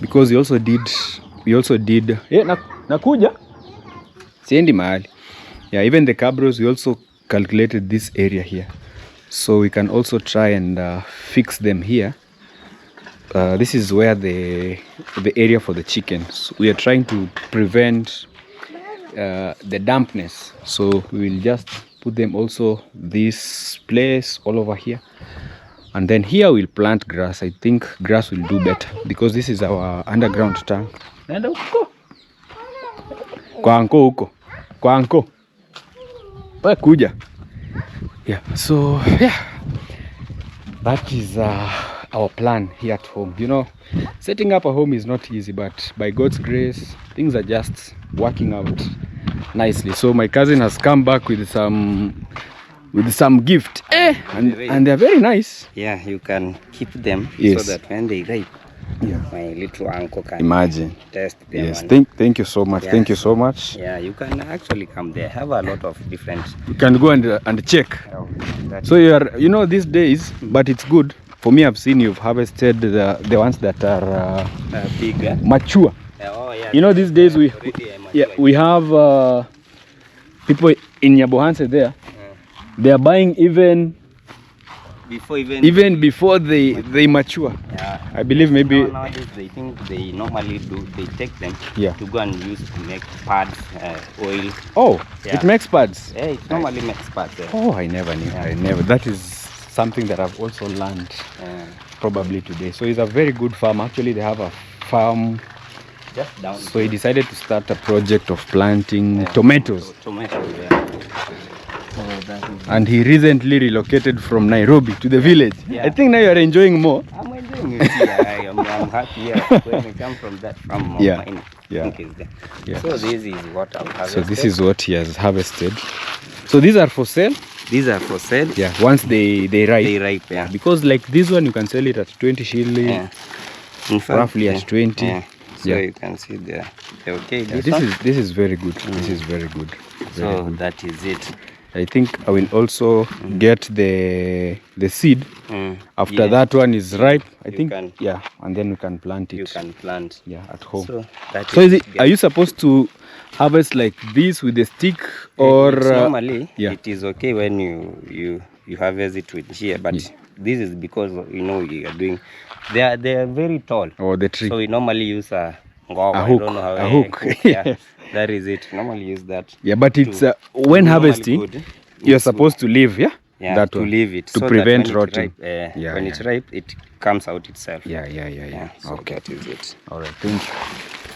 because we also did nakuja siendi mahali. Yeah, even the cabros, we also calculated this area here, so we can also try and fix them here. This is where the area for the chickens. We are trying to prevent the dampness, so we will just put them also this place all over here, and then here we'll plant grass. I think grass will do better because this is our underground tank. Nenda huko kwa anko, huko kwa anko wewe kuja. Yeah, so yeah, that is our plan here at home. You know, setting up a home is not easy, but by God's grace things are just working out nicely. So my cousin has come back with some gift, and they're very nice. Yeah, you can keep them, yes, so that when they ripe, yeah, my little uncle can imagine test them. Yes, thank you so much. Yeah. Thank you so much. Yeah, you can actually come there. Have a lot of different. You can go and check. Oh, so you know these days, but it's good for me. I've seen you've harvested the ones that are big, mature. Oh yeah. You know these days we have people in Nyabohanse there. They are buying even before they mature. Yeah. I believe maybe nowadays they think they normally they take them, yeah, to go and use to make pads, oil. Oh, yeah, it makes pads. Yeah, it normally makes pads. Yeah. Oh, I never knew. Yeah. I never. That is something that I've also learned probably today. So he's a very good farmer. Actually, they have a farm just down. So he decided to start a project of planting tomatoes. Tomatoes, yeah. And he recently relocated from Nairobi to the village. Yeah. I think now you are enjoying more. I'm enjoying it. Yeah, I'm happy here. When I come from that farm, yeah, yeah. Yeah. So this is what I've harvested. So this is what he has harvested. So these are for sale? These are for sale. Yeah, once they ripe. They ripe, yeah. Because like this one, you can sell it at 20 shilling. Yeah. In fact, roughly at 20. Yeah. So you can see there. Okay, this is very good. This is very good. Very good. That is it. I think I will also get the seed after that one is ripe. I think yeah, and then we can plant it. You can plant, yeah, at home. So is it? Are you supposed to harvest like this with a stick, or normally it is okay when you harvest it with here, but this is because you are doing. They are very tall. Oh, the tree. So we normally use a hook. I don't know how a hook. Yeah, that is it. Normally use that. Yeah, but it's when harvesting, you're supposed to leave. Yeah. Yeah, that to leave it to so prevent rotting. When it's ripe, it comes out itself. Yeah. So okay, that is it. All right, thank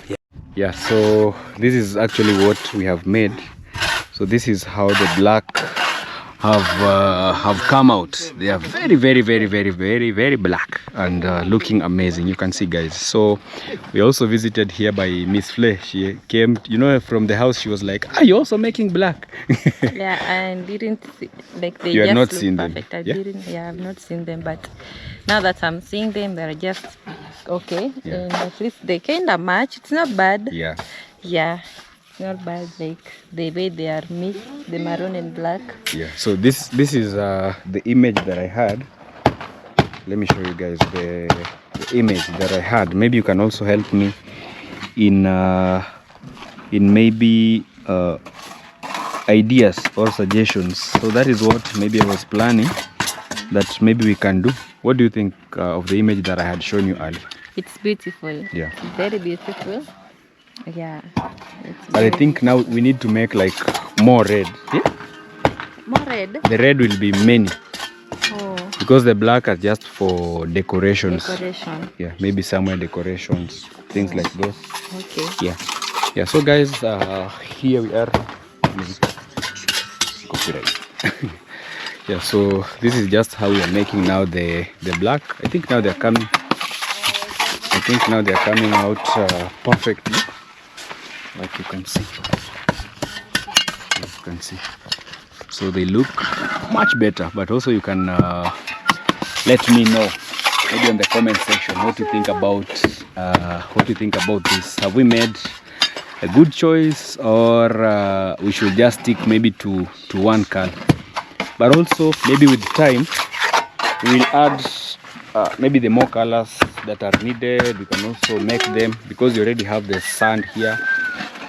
you. Yeah, so this is actually what we have made. So this is how the black have come out. They are very black and looking amazing. You can see, guys. So we also visited here by Miss Flay. She came, from the house. She was like, "Are you also making black?" Yeah, I didn't see, like they you just have not look seen perfect. them. I've not seen them, but now that I'm seeing them, they're just okay. Yeah. And at least they kind of match. It's not bad. Yeah. Not bad, like the way they are mixed, the maroon and black. Yeah, so this is the image that I had. Let me show you guys the image that I had. Maybe you can also help me in maybe ideas or suggestions. So that is what maybe I was planning that maybe we can do. What do you think of the image that I had shown you earlier? It's beautiful. Yeah, very beautiful. Yeah, but I think now we need to make like more red. Yeah? More red? The red will be many. Oh. Because the black are just for decorations. Decoration. Yeah, maybe somewhere decorations, things like those. Okay. Yeah. So guys, here we are. Copyright. Yeah. So this is just how we are making now the black. I think now they're coming. Out perfectly. Like you can see. So they look much better, but also you can let me know maybe in the comment section what you think about this. Have we made a good choice, or we should just stick maybe to one color? But also maybe with time we'll add maybe the more colors that are needed. We can also make them, because you already have the sand here.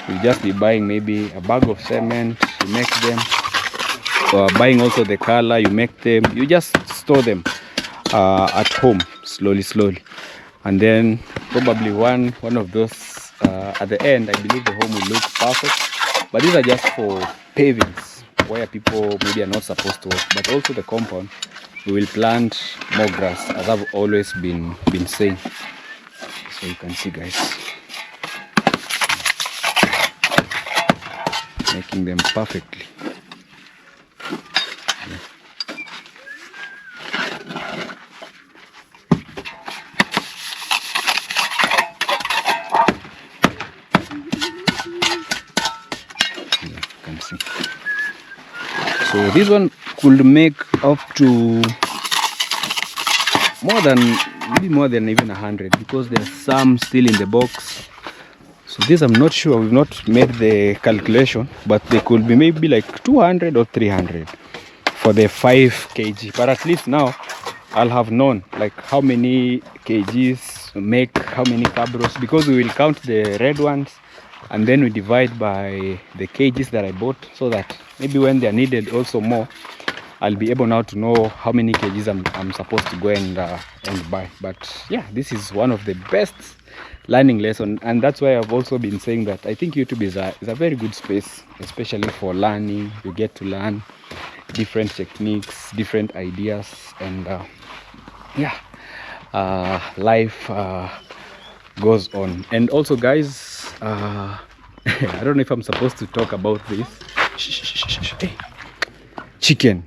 You'll just be buying maybe a bag of cement, you make them, or buying also the color, you make them, you just store them at home slowly, and then probably one of those at the end, I believe the home will look perfect. But these are just for pavings where people maybe are not supposed to walk. But also the compound, we will plant more grass, as I've always been saying. So you can see, guys, making them perfectly. So this one could make up to maybe more than even 100, because there's some still in the box. So this I'm not sure, we've not made the calculation, but they could be maybe like 200 or 300 for the 5 kg. But at least now I'll have known like how many kgs make how many fibros, because we will count the red ones and then we divide by the kgs that I bought, so that maybe when they are needed also more, I'll be able now to know how many kgs I'm supposed to go and buy. But yeah, this is one of the best learning lesson, and that's why I've also been saying that I think YouTube is a very good space, especially for learning. You get to learn different techniques, different ideas, and yeah, life goes on. And also, guys, I don't know if I'm supposed to talk about this. Hey, chicken.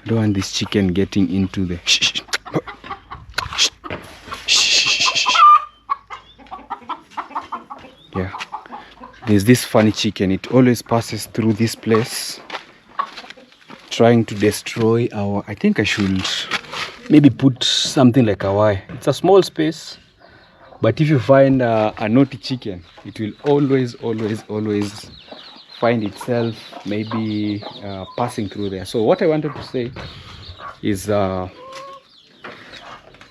Don't want this chicken getting into the yeah, there's this funny chicken. It always passes through this place trying to destroy our, I think I should maybe put something like a wire. It's a small space, but if you find a naughty chicken, it will always find itself maybe passing through there. So what I wanted to say is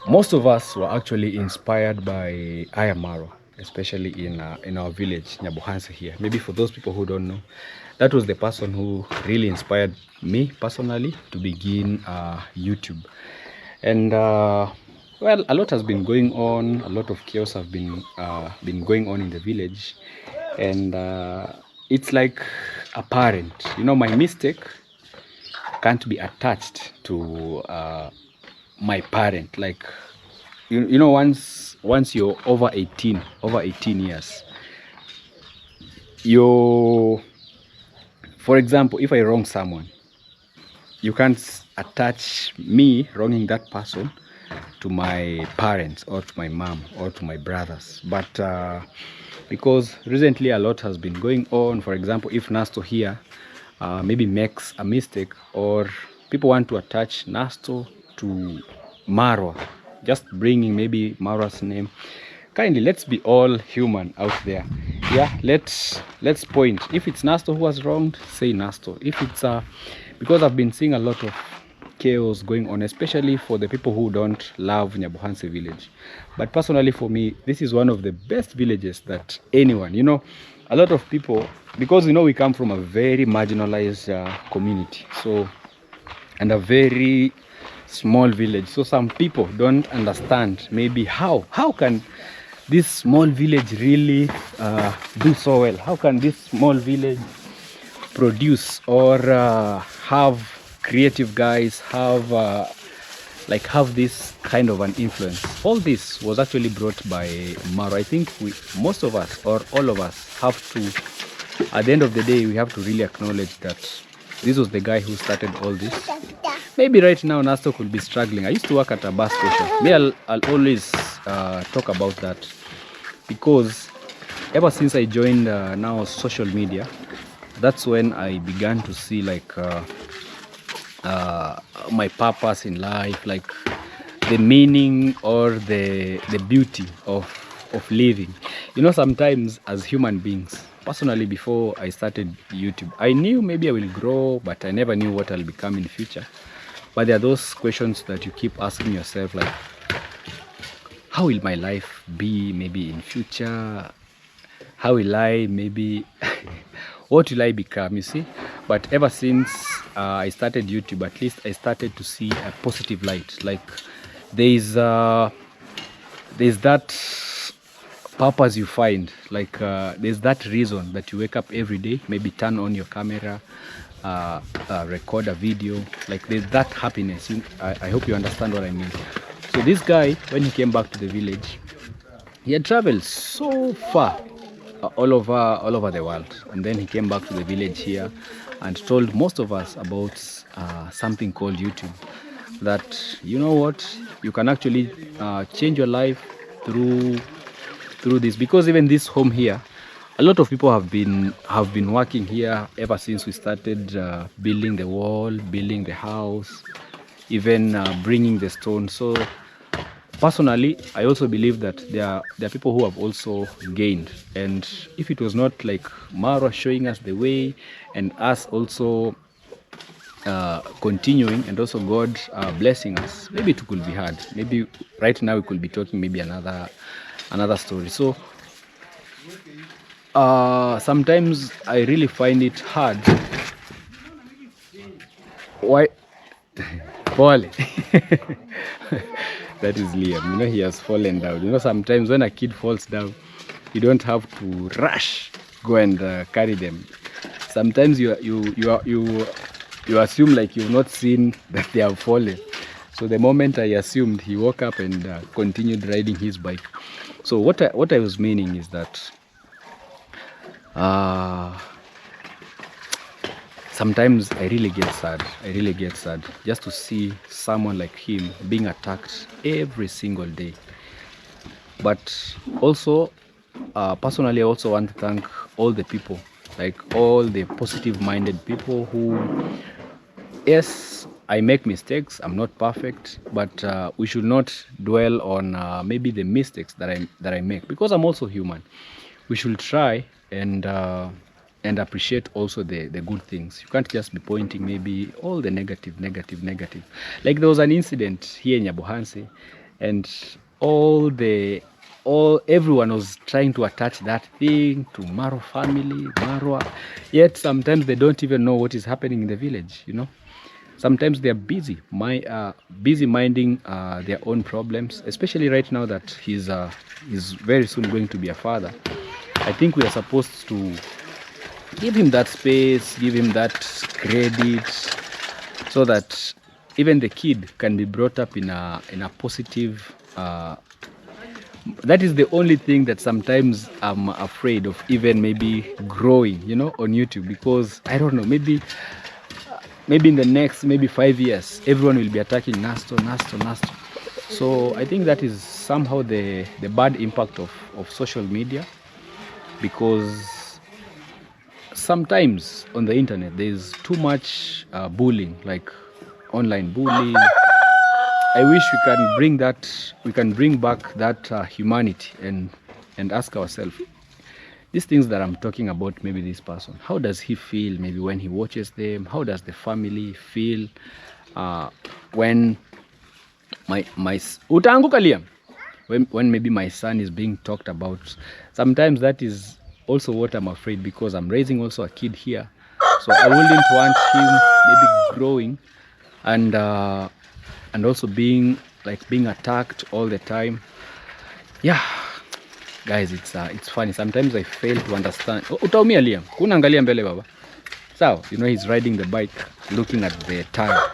most of us were actually inspired by Ayamaro, especially in our village, Nyabuhansa here. Maybe for those people who don't know, that was the person who really inspired me personally to begin YouTube. And well, a lot has been going on, a lot of chaos have been going on in the village, and it's like apparent, you know, my mistake can't be attached to my parent. Like you know, once you're over 18 years, you, for example, if I wrong someone, you can't attach me wronging that person to my parents or to my mom or to my brothers. But because recently a lot has been going on, for example, if Nasto here maybe makes a mistake, or people want to attach Nasto to Marwa, just bringing maybe Marwa's name, kindly, let's be all human out there. Yeah, let's point. If it's Nasto who was wronged, say Nasto. If it's because I've been seeing a lot of chaos going on, especially for the people who don't love Nyabuhansa village. But personally for me, this is one of the best villages that anyone, you know, a lot of people, because you know we come from a very marginalized community, so, and a very small village, so some people don't understand maybe how can this small village really do so well. How can this small village produce or have creative guys, have this kind of an influence? All this was actually brought by Maro. I think most of us, or all of us, have to, at the end of the day, we have to really acknowledge that this was the guy who started all this. Maybe right now Nasto could be struggling. I used to work at a bus station. Me, I'll always talk about that, because ever since I joined now social media, that's when I began to see like my purpose in life, like the meaning or the beauty of living. You know, sometimes as human beings, personally, before I started YouTube, I knew maybe I will grow, but I never knew what I'll become in the future. But there are those questions that you keep asking yourself, like, how will my life be maybe in future? How will I maybe what will I become, you see? But ever since I started YouTube, at least I started to see a positive light. Like there's that purpose you find, like there's that reason that you wake up every day, maybe turn on your camera, record a video, like there's that happiness. I hope you understand what I mean. So this guy, when he came back to the village, he had traveled so far, all over the world, and then he came back to the village here and told most of us about something called YouTube, that you know what, you can actually change your life through this, because even this home here, a lot of people have been working here ever since we started building the wall, building the house, even bringing the stone. So personally, I also believe that there are people who have also gained, and if it was not like Marwa showing us the way and us also continuing, and also God blessing us, maybe it could be hard. Maybe right now we could be talking maybe another story. So sometimes I really find it hard. Why? Paul. That is Liam. You know, he has fallen down. You know, sometimes when a kid falls down, you don't have to rush, go and carry them. Sometimes you assume like you've not seen that they have fallen. So the moment I assumed, he woke up and continued riding his bike. So what I was meaning is that sometimes I really get sad. Just to see someone like him being attacked every single day. But also, personally, I also want to thank all the people, like all the positive-minded people who, yes, I make mistakes. I'm not perfect, but we should not dwell on maybe the mistakes that I make, because I'm also human. We should try and appreciate also the good things. You can't just be pointing maybe all the negative. Like there was an incident here in Nyabohanse, and everyone was trying to attach that thing to Maro family, Marwa. Yet sometimes they don't even know what is happening in the village, you know. Sometimes they are busy minding their own problems, especially right now that he's very soon going to be a father. I think we are supposed to give him that space, give him that credit, so that even the kid can be brought up in a positive. That is the only thing that sometimes I'm afraid of, even maybe growing, you know, on YouTube, because I don't know, maybe in the next 5 years, everyone will be attacking Nasto. So I think that is somehow the bad impact of social media, because sometimes on the internet there's too much bullying, like online bullying. I wish we can bring back that humanity and ask ourselves, these things that I'm talking about, maybe this person, how does he feel maybe when he watches them? How does the family feel when when maybe my son is being talked about? Sometimes that is also what I'm afraid, because I'm raising also a kid here, so I wouldn't want him maybe growing and also being attacked all the time. Yeah, guys, it's funny. Sometimes I fail to understand. Utaumia Liam, kunaangalia mbele baba. So, you know, he's riding the bike looking at the tire.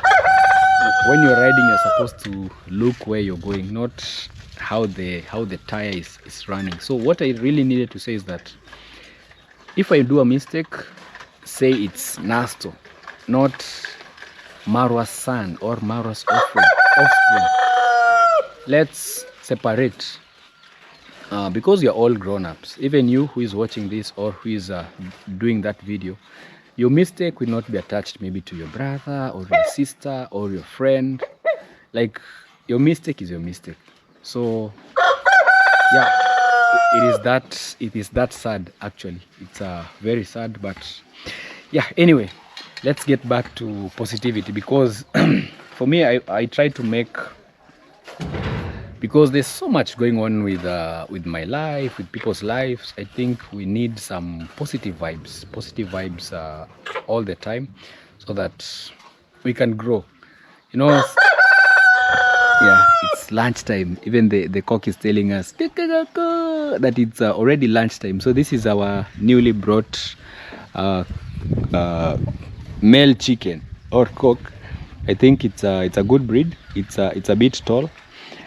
When you're riding, you're supposed to look where you're going, not how the tire is running. So what I really needed to say is that if I do a mistake, say it's Nasto, not Marwa's son or Marwa's offspring. Let's separate, because you're all grown-ups. Even you who is watching this or who is doing that video, your mistake will not be attached maybe to your brother or your sister or your friend. Like, your mistake is your mistake. So yeah, it is that sad, actually. It's very sad, but yeah, anyway, let's get back to positivity, because for me, I try to make, because there's so much going on with my life, with people's lives. I think we need some positive vibes all the time, so that we can grow. You know, yeah, it's lunchtime. Even the cock is telling us that it's already lunchtime. So this is our newly brought male chicken or cock. I think it's a good breed. It's a bit tall.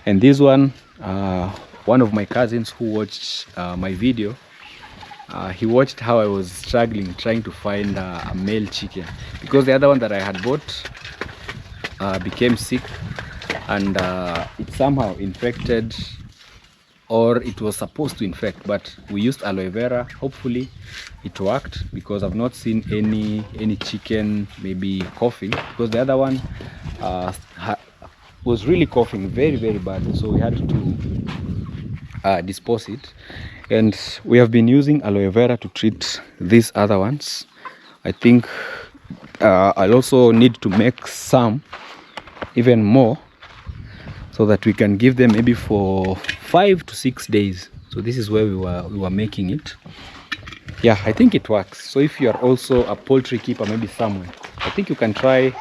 And this one of my cousins who watched my video, he watched how I was struggling trying to find a male chicken, because the other one that I had bought became sick, and it somehow infected, or it was supposed to infect, but we used aloe vera. Hopefully it worked, because I've not seen any chicken maybe coughing, because the other one was really coughing very bad, so we had to dispose it. And we have been using aloe vera to treat these other ones. I think I'll also need to make some even more, so that we can give them maybe for 5 to 6 days. So this is where we were making it. Yeah, I think it works. So if you are also a poultry keeper maybe somewhere, I think you can try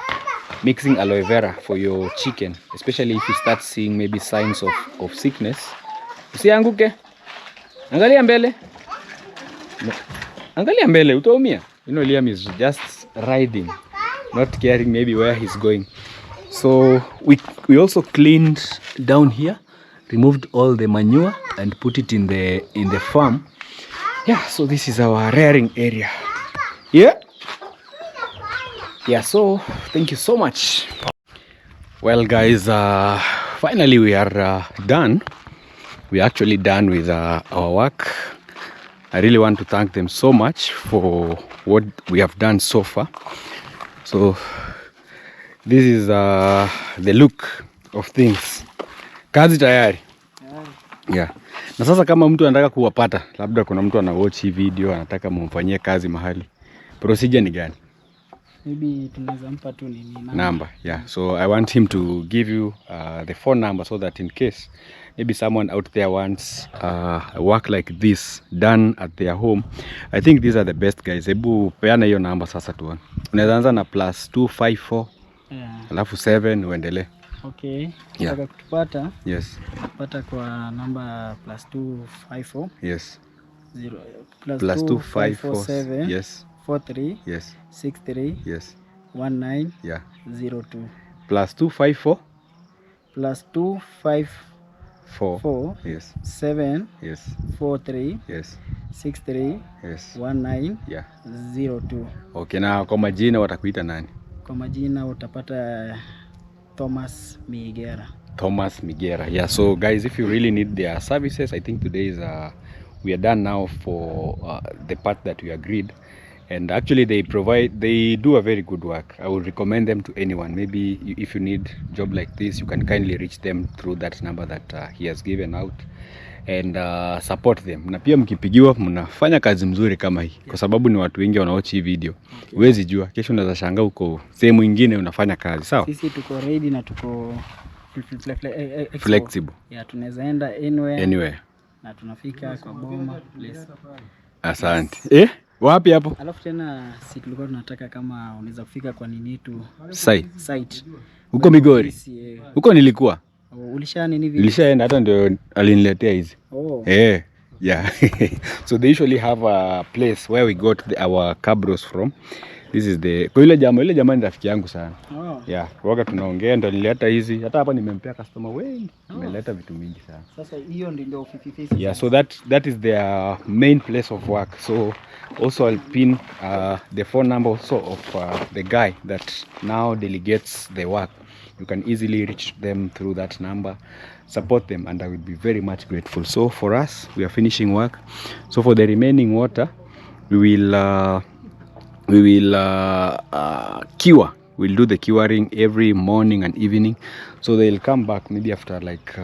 mixing aloe vera for your chicken, especially if you start seeing maybe signs of sickness. Usianguke, angalia mbele, angalia mbele, utaumia. You know, Liam is just riding, not caring maybe where he's going. So we also cleaned down here, removed all the manure and put it in the farm. Yeah, so this is our rearing area. Yeah, so thank you so much. Well guys, finally we are done. We're actually done with our work. I really want to thank them so much for what we have done so far. So this is the look of things. Kazi tayari. Yeah. Na sasa kama mtu anataka kuwapata, labda kuna mtu anawatch hii video anataka mumfanyie kazi mahali, procedure ni gani? Maybe tunaweza mpa tu nini number. Yeah, so I want him to give you the phone number, so that in case maybe someone out there wants work like this done at their home. I think these are the best guys. Hebu peana hiyo namba sasa tuone. Unaweza anza na +254 alafu 7 uendelee. Okay. Nataka kutupata. Yes. Tupata kwa namba +254. Yes. +254. Yes. 43. Yes. 63. Yes. 19. Yeah. 02. +254. +254. Yes. 7. Yes. 43. Yes. 63. Yes. 19. Yeah. 02. Okay, na kwa majina watakuita nani? Kwa majina utapata Thomas Migera. Thomas Migera. Yeah, so guys, if you really need their services, I think today is we are done now for the part that we agreed. And actually they do a very good work. I would recommend them to anyone. Maybe if you need job like this, you can kindly reach them through that number that he has given out, and support them. Na pia mkipigiwa mnafanya kazi mzuri kama hii, kwa sababu ni watu wengi wanaowatch hii video. Huwezi jua kesho unaweza shangaa uko sehemu nyingine unafanya kazi, sawa? Sisi tuko ready na tuko flexible. Yeah, tunaweza enda anywhere. Na tunafika kwa boma place. Asante. Wapi hapo? Alafu tena si tulikuwa tunataka kama unaweza kufika kwa nini tu site. Huko Migori. Huko nilikuwa. Ulisha nini hivi? Nilishaenda, hata ndio aliniletea hizi. Yeah. So they usually have a place where we got our cabros from. This is the kwa ile jamaa ni rafiki yangu sana. Yeah, waga tunaongea, ndo nilileta hizi. Hata hapa nimempea customer wengi. Nimeleta vitu mingi sana. Sasa hiyo ndio 50-50. Yeah, so that is their main place of work. So also I'll pin the phone number also of the guy that now delegates the work. You can easily reach them through that number, support them, and I will be very much grateful. So for us, we are finishing work. So for the remaining water, we will cure. We'll do the curing every morning and evening. So they'll come back maybe after like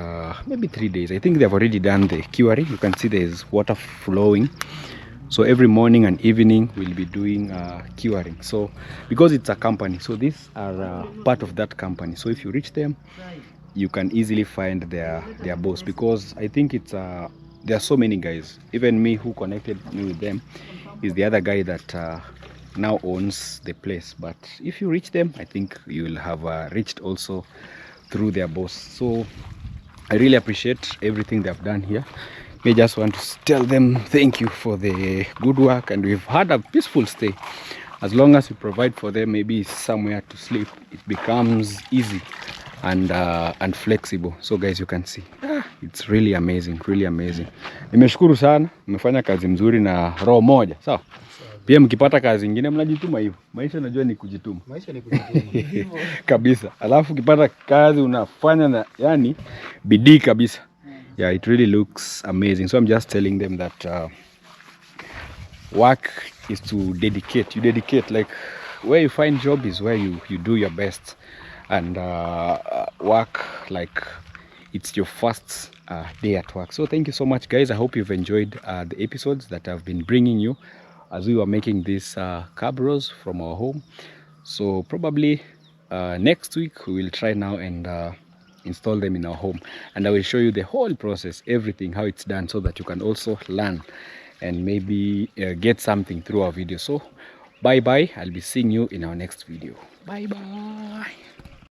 maybe 3 days. I think they've already done the curing. You can see there's water flowing. So every morning and evening we'll be doing curing. So because it's a company, so these are part of that company. So if you reach them, you can easily find their boss, because I think it's there are so many guys. Even me, who connected me with them is the other guy that now owns the place. But if you reach them, I think you will have reached also through their boss. So I really appreciate everything they've done here. I just want to tell them thank you for the good work, and we've had a peaceful stay. As long as we provide for them maybe somewhere to sleep, it becomes easy and flexible. So guys, you can see it's really amazing, really amazing. Nimeshukuru sana, mmefanya kazi mzuri na roho moja. Sawa? Pia mkipata kazi nyingine mnajituma hivyo. Maisha najua ni kujituma. Maisha ni kujituma. Kabisa. Alafu ukipata kazi unafanya na yani bidii kabisa. Yeah, it really looks amazing. So I'm just telling them that work is to dedicate. You dedicate, like where you find job is where you do your best, and work like it's your first day at work. So thank you so much, guys. I hope you've enjoyed the episodes that I've been bringing you as we were making these cabros from our home. So probably next week we will try now and install them in our home, and I will show you the whole process, everything, how it's done, so that you can also learn and maybe get something through our video. So bye bye, I'll be seeing you in our next video. Bye bye.